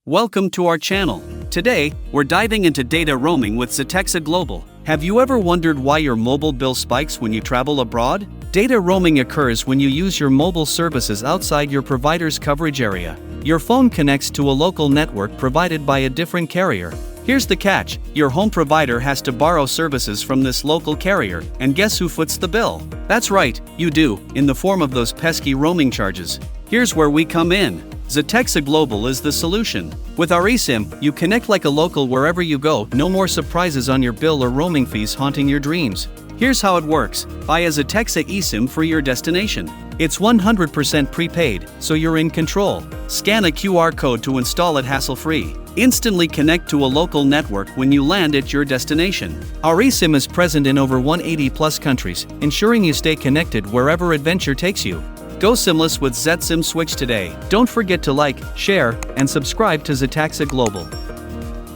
Welcome to our channel. Today, we're diving into data roaming with Zetexa Global. Have you ever wondered why your mobile bill spikes when you travel abroad? Data roaming occurs when you use your mobile services outside your provider's coverage area. Your phone connects to a local network provided by a different carrier. Here's the catch: your home provider has to borrow services from this local carrier, and guess who foots the bill? That's right, you do, in the form of those pesky roaming charges. Here's where we come in. Zetexa Global is the solution. With our eSIM, you connect like a local wherever you go, no more surprises on your bill or roaming fees haunting your dreams. Here's how it works: buy a Zetexa eSIM for your destination. It's 100% prepaid, so you're in control. Scan a QR code to install it hassle-free. Instantly connect to a local network when you land at your destination. Our eSIM is present in over 180 plus countries, ensuring you stay connected wherever adventure takes you. Go SIMless with ZetSIM Switch today. Don't forget to like, share, and subscribe to Zetexa Global.